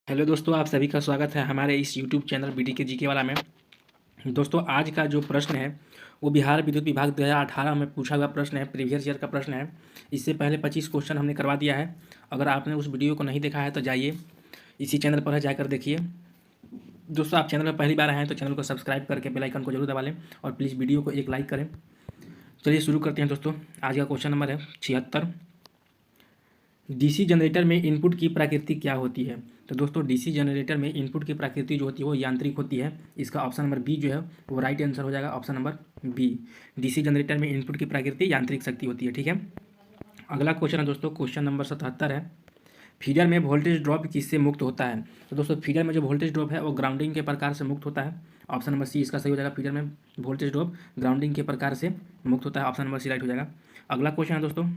Hello दोस्तों, आप सभी का स्वागत है हमारे इस यूट्यूब चैनल बीडी के जीके वाला में। दोस्तों, आज का जो प्रश्न है वो बिहार विद्युत विभाग 2018 में पूछा हुआ प्रश्न है, प्रीवियस ईयर का प्रश्न है। इससे पहले 25 क्वेश्चन हमने करवा दिया है। अगर आपने उस वीडियो को नहीं देखा है तो जाइए, इसी चैनल पर है, जाकर देखिए। दोस्तों, आप चैनल पर पहली बार आए हैं तो चैनल को सब्सक्राइब करके बेल आइकन को जरूर दबा लें और प्लीज़ वीडियो को एक लाइक करें। चलिए शुरू करते हैं दोस्तों। आज का क्वेश्चन नंबर है 76। डीसी जनरेटर में इनपुट की प्रकृति क्या होती है? तो दोस्तों, डीसी जनरेटर में इनपुट की प्रकृति जो होती है वो यांत्रिक होती है। इसका ऑप्शन नंबर बी जो है वो राइट आंसर हो जाएगा, option number B. DC generator में इनपुट की प्रकृति यांत्रिक शक्ति होती है। ठीक है। अगला क्वेश्चन है दोस्तों, क्वेश्चन नंबर 77 है। फीडर में वोल्टेज ड्रॉप किससे मुक्त होता है? तो दोस्तों, फीडर में जो वोल्टेज ड्रॉप है वो ग्राउंडिंग के प्रकार से मुक्त होता है। ऑप्शन नंबर सी इसका सही हो जाएगा। फीडर में वोल्टेज ड्रॉप ग्राउंडिंग के प्रकार से मुक्त होता है, ऑप्शन नंबर सी राइट हो जाएगा। अगला क्वेश्चन है दोस्तों,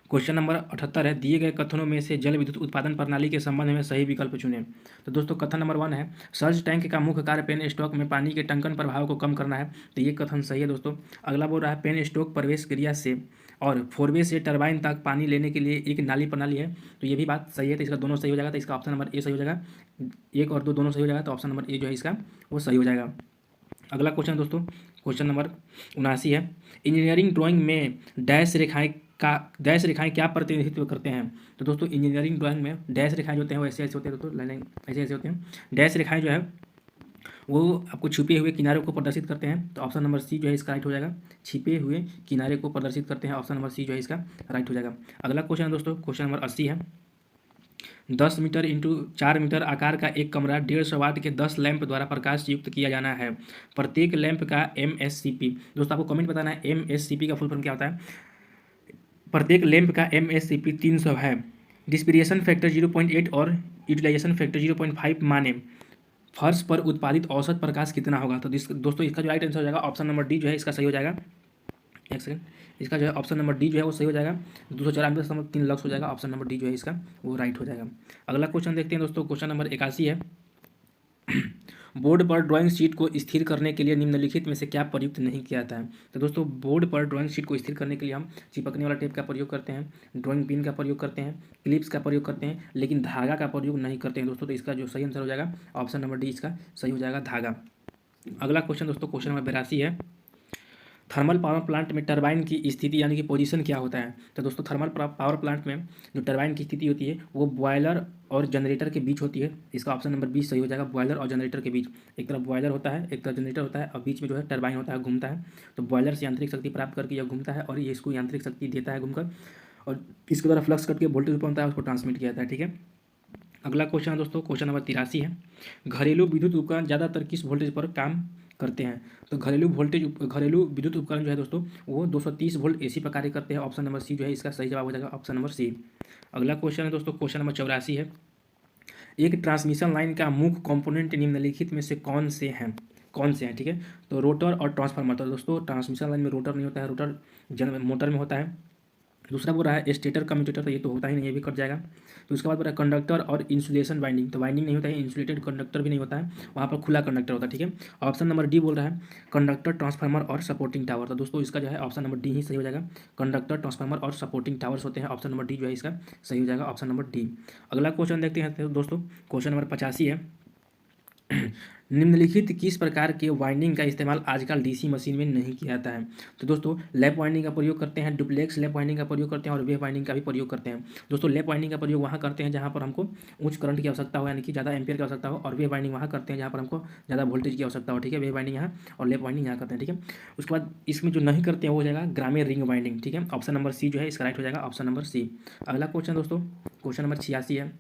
क्वेश्चन नंबर 78 है। दिए गए कथनों में से जल विद्युत उत्पादन प्रणाली के संबंध में सही विकल्प चुनें। तो दोस्तों, कथन नंबर 1 है, सर्ज टैंक का मुख्य कार्य पेन स्टॉक में पानी के टंकन प्रभाव को कम करना है। तो ये कथन सही है दोस्तों। अगला बोल रहा है, पेन स्टॉक प्रवेश क्रिया से और फोरवे से टरबाइन तक पानी लेने के लिए एक नाली प्रणाली है। तो ये भी बात सही है। तो इसका दोनों सही हो जाएगा। तो इसका ऑप्शन नंबर ए सही हो जाएगा। एक और दो दोनों सही हो जाएगा। तो ऑप्शन नंबर ए जो है इसका वो सही हो जाएगा। अगला क्वेश्चन दोस्तों, क्वेश्चन नंबर 79 है। इंजीनियरिंग ड्राइंग में डैश रेखाएं क्या प्रतिनिधित्व करते हैं? तो दोस्तों, इंजीनियरिंग ड्राइंग में डैश रेखाएं जो होते हैं वो ऐसे ऐसे होते हैं दोस्तों, लाइन ऐसे ऐसे होते हैं। डैश रेखाएं जो है वो आपको छुपे हुए किनारे को प्रदर्शित करते हैं। तो ऑप्शन नंबर सी जो है इसका राइट हो जाएगा। छिपे हुए किनारे को प्रदर्शित करते हैं, ऑप्शन नंबर सी जो है इसका राइट हो जाएगा। अगला क्वेश्चन है दोस्तों, क्वेश्चन नंबर 80 है। 10 मीटर इंटू 4 मीटर आकार का एक कमरा 150 वाट के 10 लैंप द्वारा प्रकाश युक्त किया जाना है। प्रत्येक लैंप का MSCP, दोस्तों आपको कमेंट बताना है MSCP का फुल फॉर्म क्या होता है। प्रत्येक लैंप का MSCP 300 है। डिस्पेरिएशन फैक्टर 0.8 और यूटिलाइजेशन फैक्टर 0.5 माने फर्श पर उत्पादित औसत प्रकाश कितना होगा? तो दोस्तों, इसका जो राइट आंसर हो जाएगा ऑप्शन नंबर डी जो है इसका सही हो जाएगा। एक सेकंड, इसका जो है ऑप्शन नंबर डी जो है वो सही हो जाएगा। 294.3 लक्स हो जाएगा। ऑप्शन नंबर डी जो है इसका वो राइट हो जाएगा। अगला क्वेश्चन देखते हैं दोस्तों, क्वेश्चन नंबर 81 है। बोर्ड पर ड्राइंग शीट को स्थिर करने के लिए निम्नलिखित में से क्या प्रयुक्त नहीं किया जाता है? तो दोस्तों, बोर्ड पर ड्राइंग शीट को स्थिर करने के लिए हम चिपकने वाला टेप का प्रयोग करते हैं, ड्राइंग पिन का प्रयोग करते हैं, क्लिप्स का प्रयोग करते हैं, लेकिन धागा का प्रयोग नहीं करते हैं दोस्तों। तो इसका जो सही आंसर हो जाएगा ऑप्शन नंबर डी इसका सही हो जाएगा, धागा। अगला क्वेश्चन दोस्तों, क्वेश्चन नंबर 82 है। थर्मल पावर प्लांट में टरबाइन की स्थिति यानी कि पोजीशन क्या होता है? तो दोस्तों, थर्मल पावर प्लांट में जो टरबाइन की स्थिति होती है वो बॉयलर और जनरेटर के बीच होती है। इसका ऑप्शन नंबर 20 सही हो जाएगा, बॉयलर और जनरेटर के बीच। एक तरफ बॉयलर होता है, एक तरफ जनरेटर होता है और बीच में जो है टरबाइन होता है, घूमता है। तो बॉयलर से यांत्रिक शक्ति प्राप्त करके यह घूमता है और ये इसको यांत्रिक शक्ति देता है घूमकर, और इसके द्वारा फ्लक्स कट के वोल्टेज उत्पन्न होता है, उसको ट्रांसमिट किया जाता है। ठीक है। अगला क्वेश्चन है दोस्तों, क्वेश्चन नंबर 83 है। घरेलू विद्युत उपकरण ज़्यादातर किस वोल्टेज पर काम करते हैं? तो घरेलू विद्युत उपकरण जो है दोस्तों वो 230 वोल्ट AC पर कार्य करते हैं। ऑप्शन नंबर सी जो है इसका सही जवाब हो जाएगा, ऑप्शन नंबर सी। अगला क्वेश्चन है दोस्तों, क्वेश्चन नंबर 84 है। एक ट्रांसमिशन लाइन का मुख्य कंपोनेंट निम्नलिखित में से कौन से हैं? ठीक है। तो रोटर और ट्रांसफार्मर। तो दोस्तों, ट्रांसमिशन लाइन में रोटर नहीं होता है, रोटर मोटर में होता है। दूसरा बोल रहा है स्टेटर कम्यूटेटर, तो ये तो होता ही नहीं, ये भी कट जाएगा। तो उसके बाद बोल रहा है कंडक्टर और इंसुलेशन वाइंडिंग, तो वाइंडिंग नहीं होता है, इंसुलेटेड कंडक्टर भी नहीं होता है, वहाँ पर खुला कंडक्टर होता है। ठीक है। ऑप्शन नंबर डी बोल रहा है कंडक्टर, ट्रांसफार्मर और सपोर्टिंग टावर। तो दोस्तों, इसका जो है ऑप्शन नंबर डी ही सही हो जाएगा। कंडक्टर, ट्रांसफार्मर और सपोर्टिंग टावर्स होते हैं। ऑप्शन नंबर डी जो है इसका सही हो जाएगा, ऑप्शन नंबर डी। अगला क्वेश्चन देखते हैं दोस्तों, क्वेश्चन नंबर 85 है। निम्नलिखित किस प्रकार के वाइंडिंग का इस्तेमाल आजकल डीसी मशीन में नहीं किया जाता है? तो दोस्तों, लैप वाइंडिंग का प्रयोग करते हैं, डुप्लेक्स लैप वाइंडिंग का प्रयोग करते हैं और वेव वाइंडिंग का भी प्रयोग करते हैं। दोस्तों, लैप वाइंडिंग का प्रयोग वहाँ करते हैं जहाँ पर हमको उच्च करंट की आवश्यकता हो, यानी कि ज़्यादा एम्पियर की आवश्यकता हो, और वेव वाइंडिंग वहाँ करते हैं जहाँ पर हमको ज़्यादा वोल्टेज की आवश्यकता हो। ठीक है। वेव वाइंडिंग यहाँ और लैप वाइंडिंग यहाँ करते हैं। ठीक है। उसके बाद इसमें जो नहीं करते हैं वो हो जाएगा ग्रामीण रिंग वाइंडिंग। ठीक है। ऑप्शन नंबर सी जो है इसका राइट हो जाएगा, ऑप्शन नंबर सी। अगला क्वेश्चन दोस्तों, क्वेश्चन नंबर 86 है।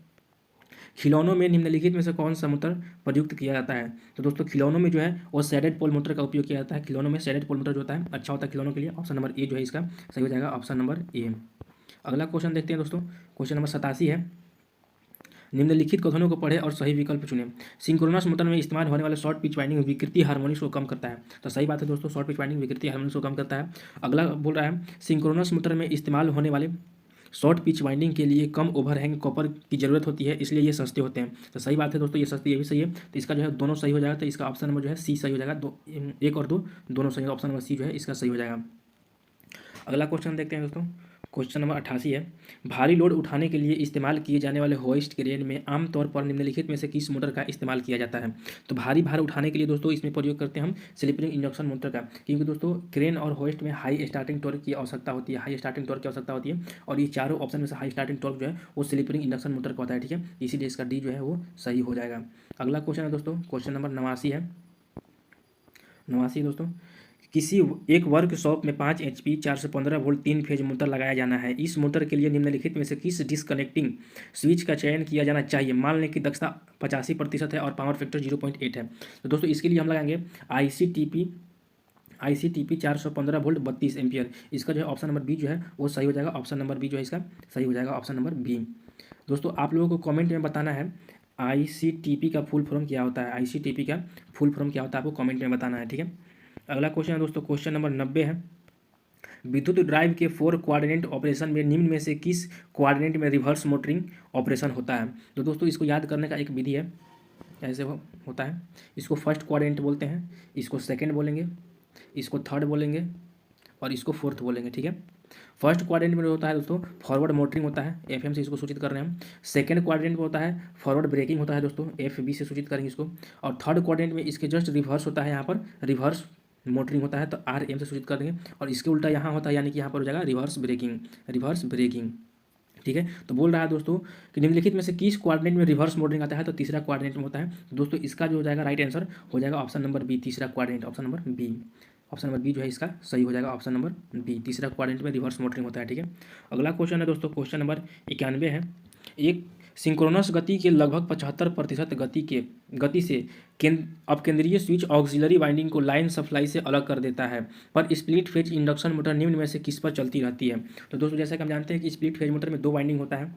खिलौनों में निम्नलिखित में से कौन सा मोटर प्रयुक्त किया जाता है? तो दोस्तों, खिलौनों में जो है वो शेडेड पोल मोटर का उपयोग किया जाता है। खिलौनों में शेडेड पोल मोटर जो होता है अच्छा होता है खिलौनों के लिए। ऑप्शन नंबर ए जो है इसका सही हो जाएगा, ऑप्शन नंबर ए। अगला क्वेश्चन देखते हैं दोस्तों, क्वेश्चन नंबर 87 है। निम्नलिखित कथनों को पढ़े और सही विकल्प चुनें। सिंक्रोनस मोटर में इस्तेमाल होने वाले शॉर्ट पिच वाइंडिंग विकृति हार्मोनिक्स को कम करता है। तो सही बात है दोस्तों, शॉर्ट पिच वाइंडिंग विकृति हार्मोनिक्स को कम करता है। अगला बोल रहा है सिंक्रोनस मोटर में इस्तेमाल होने वाले शॉर्ट पिच वाइंडिंग के लिए कम ओवरहैंग कॉपर की जरूरत होती है, इसलिए ये सस्ते होते हैं। तो सही बात है दोस्तों, ये सस्ती, ये भी सही है। तो इसका जो है दोनों सही हो जाएगा। तो इसका ऑप्शन नंबर जो है सी सही हो जाएगा। दो, एक और दो दोनों सही, ऑप्शन नंबर सी जो है इसका सही हो जाएगा। अगला क्वेश्चन देखते हैं दोस्तों, क्वेश्चन नंबर 88 है, भारी लोड उठाने के लिए इस्तेमाल किए जाने वाले होइस्ट क्रेन में आमतौर पर निम्नलिखित में से किस मोटर का इस्तेमाल किया जाता है। तो भारी भार उठाने के लिए दोस्तों इसमें प्रयोग करते हैं हम स्लिप रिंग इंडक्शन मोटर का, क्योंकि दोस्तों क्रेन और होइस्ट में हाई स्टार्टिंग टॉर्क की आवश्यकता होती है, हाई स्टार्टिंग टॉर्क की आवश्यकता होती है, और ये चारों ऑप्शन में से हाई स्टार्टिंग टॉर्क जो है वो स्लिप रिंग इंडक्शन मोटर का होता है। ठीक है, इसीलिए इसका डी जो है वो सही हो जाएगा। अगला क्वेश्चन है दोस्तों, क्वेश्चन नंबर 89 है। 89 दोस्तों, किसी एक वर्कशॉप में 5 HP 415 वोल्ट 3 फेज मोटर लगाया जाना है। इस मोटर के लिए निम्नलिखित में से किस डिसकनेक्टिंग स्विच का चयन किया जाना चाहिए। मान लें कि दक्षता 85% है और पावर फैक्टर 0.8 है। तो दोस्तों इसके लिए हम लगाएंगे ICTP 415 वोल्ट 32 एम्पियर। इसका जो है ऑप्शन नंबर बी जो है वो सही हो जाएगा। ऑप्शन नंबर बी जो है इसका सही हो जाएगा, ऑप्शन नंबर बी। दोस्तों आप लोगों को कमेंट में बताना है ICTP का फुल फॉर्म क्या होता है, ICTP का फुल फॉर्म क्या होता है आपको कमेंट में बताना है। ठीक है, अगला क्वेश्चन है दोस्तों, क्वेश्चन नंबर 90 है। विद्युत ड्राइव के 4 कोऑर्डिनेट ऑपरेशन में निम्न में से किस कोऑर्डिनेट में रिवर्स मोटरिंग ऑपरेशन होता है। तो दोस्तों इसको याद करने का एक विधि है, ऐसे होता है। इसको फर्स्ट कोऑर्डिनेट बोलते हैं, इसको सेकंड बोलेंगे, इसको थर्ड बोलेंगे और इसको फोर्थ बोलेंगे। ठीक है, फर्स्ट क्वाड्रेंट में होता है दोस्तों फॉरवर्ड मोटरिंग होता है, FM से इसको सूचित कर रहे हैं हम। सेकंड क्वाड्रेंट में होता है फॉरवर्ड ब्रेकिंग होता है दोस्तों, FB से सूचित करेंगे इसको। और थर्ड क्वाड्रेंट में इसके जस्ट रिवर्स होता है, यहाँ पर रिवर्स मोटरिंग होता है, तो RM से सूचित कर देंगे। और इसके उल्टा यहाँ होता है, यानी कि यहाँ पर हो जाएगा रिवर्स ब्रेकिंग, रिवर्स ब्रेकिंग। ठीक है, तो बोल रहा है दोस्तों कि निम्नलिखित में से किस क्वाड्रेंट में रिवर्स मोटरिंग आता है। तो तीसरा क्वाड्रेंट में होता है। तो दोस्तों इसका जो हो जाएगा राइट आंसर हो जाएगा ऑप्शन नंबर बी, तीसरा quadrant, option number B. Option number B जो है इसका सही हो जाएगा, ऑप्शन नंबर बी, तीसरा क्वाड्रेंट में रिवर्स मोटरिंग होता है। ठीक है, अगला क्वेश्चन है दोस्तों, क्वेश्चन नंबर 91 है। एक सिंक्रोनस गति के लगभग 75% गति से अपकेंद्रीय स्विच ऑक्सिलरी वाइंडिंग को लाइन सप्लाई से अलग कर देता है, पर स्प्लिट फेज इंडक्शन मोटर निम्न में से किस पर चलती रहती है। तो दोस्तों जैसा कि हम जानते हैं कि स्प्लिट फेज मोटर में 2 वाइंडिंग होता है,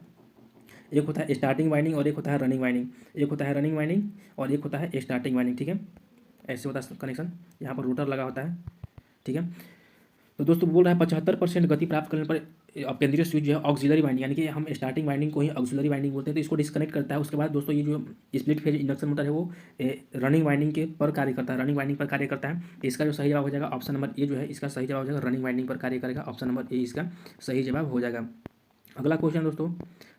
एक होता है स्टार्टिंग वाइंडिंग और एक होता है रनिंग वाइंडिंग, एक होता है रनिंग वाइंडिंग और एक होता है स्टार्टिंग वाइंडिंग। ठीक है, ऐसे होता है कनेक्शन, यहाँ पर रोटर लगा होता है। ठीक है, तो दोस्तों बोल रहा है 75% गति प्राप्त करने पर अपकेंद्रीय स्विच जो है ऑक्सिलरी वाइंडिंग, यानी कि हम स्टार्टिंग वाइंडिंग को ही ऑक्सिलरी वाइंडिंग बोलते हैं, तो इसको डिस्कनेक्ट करता है। उसके बाद दोस्तों ये जो स्प्लिट फेज इंडक्शन मोटर है वो रनिंग वाइंडिंग के पर कार्य करता है, रनिंग वाइंडिंग पर कार्य करता है। तो इसका जो सही जवाब हो जाएगा ऑप्शन नंबर ए जो है इसका सही जवाब हो जाएगा, रनिंग वाइंडिंग पर कार्य करेगा, ऑप्शन नंबर ए इसका सही जवाब हो जाएगा। अगला क्वेश्चन दोस्तों,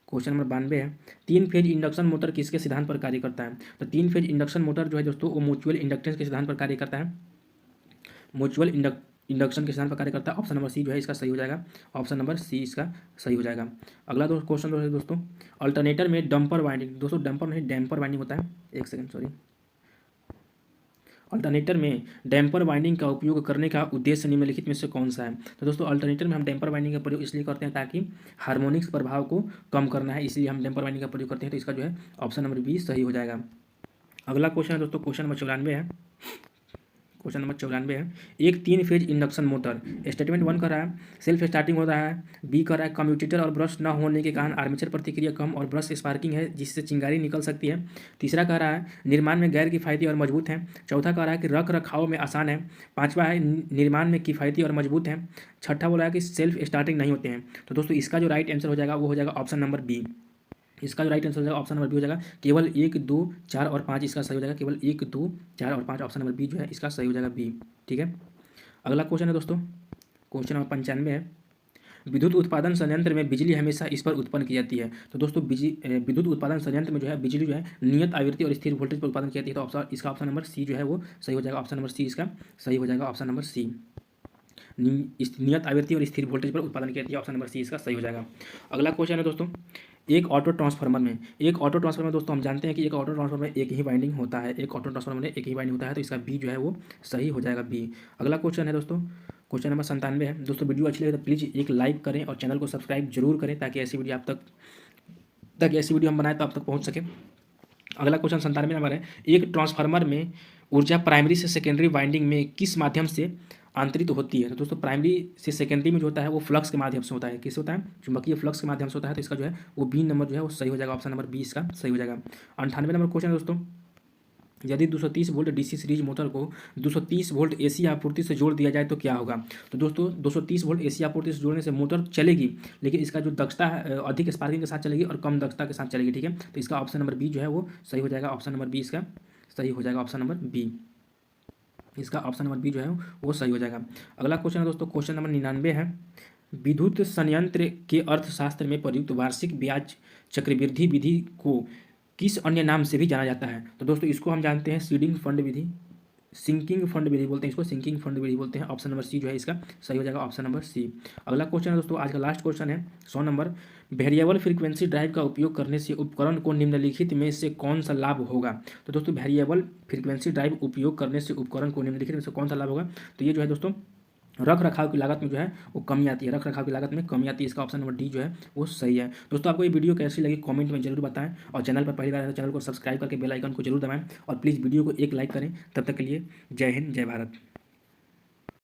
क्वेश्चन नंबर 92 है। 3 फेज इंडक्शन मोटर किसके सिद्धांत पर कार्य करता है। तो 3 फेज इंडक्शन मोटर जो है दोस्तों वो म्यूचुअल इंडक्टेंस के सिद्धांत पर कार्य करता है, म्यूचुअल इंडक्शन के सिद्धांत पर कार्य करता है। ऑप्शन नंबर सी जो है इसका सही हो जाएगा, ऑप्शन नंबर सी इसका सही हो जाएगा। अगला क्वेश्चन है दोस्तों, अल्टरनेटर में डंपर वाइंडिंग, दोस्तों डंपर नहीं डैम्पर वाइंडिंग होता है, एक सेकंड सॉरी। अल्टरनेटर में डैम्पर वाइंडिंग का उपयोग करने का उद्देश्य निम्नलिखित में से कौन सा है। तो दोस्तों अल्टरनेटर में हम डैम्पर वाइंडिंग का प्रयोग इसलिए करते हैं ताकि हार्मोनिक्स प्रभाव को कम करना है, इसलिए हम डैम्पर वाइंडिंग का प्रयोग करते हैं। तो इसका जो है ऑप्शन नंबर बी सही हो जाएगा। अगला क्वेश्चन है दोस्तों, क्वेश्चन नंबर 94 है। क्वेश्चन नंबर 94 है। एक 3 फेज इंडक्शन मोटर, स्टेटमेंट 1 कर रहा है सेल्फ स्टार्टिंग हो रहा है, बी कर रहा है कम्यूटेटर और ब्रश न होने के कारण आर्मेचर प्रतिक्रिया कम और ब्रश स्पार्किंग है जिससे चिंगारी निकल सकती है, तीसरा कह रहा है निर्माण में गैर किफ़ायती और मजबूत है, चौथा कह रहा है कि रख रखाव में आसान है, पाँचवा है निर्माण में किफ़ायती और मजबूत है, छठा बोला है कि सेल्फ स्टार्टिंग नहीं होते हैं। तो दोस्तों इसका जो राइट आंसर हो जाएगा वो हो जाएगा ऑप्शन नंबर बी। इसका जो राइट आंसर हो जाएगा ऑप्शन नंबर बी हो जाएगा, केवल 1, 2, 4 और 5 इसका सही हो जाएगा, केवल 1, 2, 4 और 5 ऑप्शन नंबर बी जो है इसका सही हो जाएगा, बी। ठीक है, अगला क्वेश्चन है दोस्तों, क्वेश्चन नंबर 95 है। विद्युत उत्पादन संयंत्र में बिजली हमेशा इस पर उत्पन्न की जाती है। तो दोस्तों विद्युत उत्पादन संयंत्र में जो है बिजली जो है नियत आवृत्ति और स्थिर वोल्टेज पर उत्पादन की जाती है। तो ऑप्शन इसका ऑप्शन नंबर सी जो है वो सही हो जाएगा, ऑप्शन नंबर सी इसका सही हो जाएगा, ऑप्शन नंबर सी, नियत आवृत्ति और स्थिर वोल्टेज पर उत्पादन की जाती है, ऑप्शन नंबर सी इसका सही हो जाएगा। अगला क्वेश्चन है दोस्तों, एक ऑटो ट्रांसफार्मर में दोस्तों हम जानते हैं कि एक ऑटो ट्रांसफार्मर में एक ही वाइंडिंग होता है, एक ऑटो ट्रांसफार्मर में एक ही वाइंडिंग होता है, तो इसका बी जो है वो सही हो जाएगा, बी। अगला क्वेश्चन है दोस्तों, क्वेश्चन नंबर 97 है। दोस्तों वीडियो अच्छी लगे तो प्लीज़ एक लाइक करें और चैनल को सब्सक्राइब जरूर करें ताकि ऐसी वीडियो हम बनाएं तो आप तक पहुँच सके। अगला क्वेश्चन 97 नंबर है। एक ट्रांसफार्मर में ऊर्जा प्राइमरी से सेकेंडरी वाइंडिंग में किस माध्यम से आंतरित होती है। तो दोस्तों प्राइमरी से सेकेंडरी में जो होता है वो फ्लक्स के माध्यम से होता है, किससे होता है, चुंबकीय फ्लक्स के माध्यम से होता है। तो इसका जो है वो बी नंबर जो है वो सही हो जाएगा, ऑप्शन नंबर बी इसका सही हो जाएगा। 98 नंबर क्वेश्चन है दोस्तों, यदि 230 वोल्ट डीसी सीरीज मोटर को 230 वोल्ट एसी आपूर्ति से जोड़ दिया जाए तो क्या होगा। तो दोस्तों 230 वोल्ट एसी आपूर्ति से जोड़ने से मोटर चलेगी, लेकिन इसका जो दक्षता है अधिक स्पार्किंग के साथ चलेगी और कम दक्षता के साथ चलेगी। ठीक है, तो इसका ऑप्शन नंबर बी जो है वो सही हो जाएगा, ऑप्शन नंबर बी इसका सही हो जाएगा, ऑप्शन नंबर बी इसका ऑप्शन नंबर बी जो है वो सही हो जाएगा। अगला क्वेश्चन है दोस्तों, क्वेश्चन नंबर 99 है। विद्युत संयंत्र के अर्थशास्त्र में प्रयुक्त वार्षिक ब्याज चक्रवृद्धि विधि को किस अन्य नाम से भी जाना जाता है? तो दोस्तों इसको हम जानते हैं सीडिंग फंड विधि, सिंकिंग फंड विधि बोलते हैं इसको, सिंकिंग फंड विधि बोलते हैं। ऑप्शन नंबर सी जो है इसका सही हो जाएगा, ऑप्शन नंबर सी। अगला क्वेश्चन है दोस्तों, आज का लास्ट क्वेश्चन है 100 नंबर। वेरिएबल फ्रीक्वेंसी ड्राइव का उपयोग करने से उपकरण को निम्नलिखित में से कौन सा लाभ होगा? तो दोस्तों वेरिएबल फ्रीक्वेंसी ड्राइव उपयोग करने से उपकरण को निम्नलिखित में से कौन सा लाभ होगा? तो ये जो है दोस्तों रख रखाव की लागत में जो है वो कमी आती है, रख रखाव की लागत में कमी आती है। इसका ऑप्शन नंबर डी जो है वो सही है। दोस्तों आपको ये वीडियो कैसी लगी कमेंट में जरूर बताएं, और चैनल पर पहली बार आए तो चैनल को सब्सक्राइब करके बेल आइकन को जरूर दबाएं, और प्लीज़ वीडियो को एक लाइक करें। तब तक के लिए जय हिंद, जय भारत।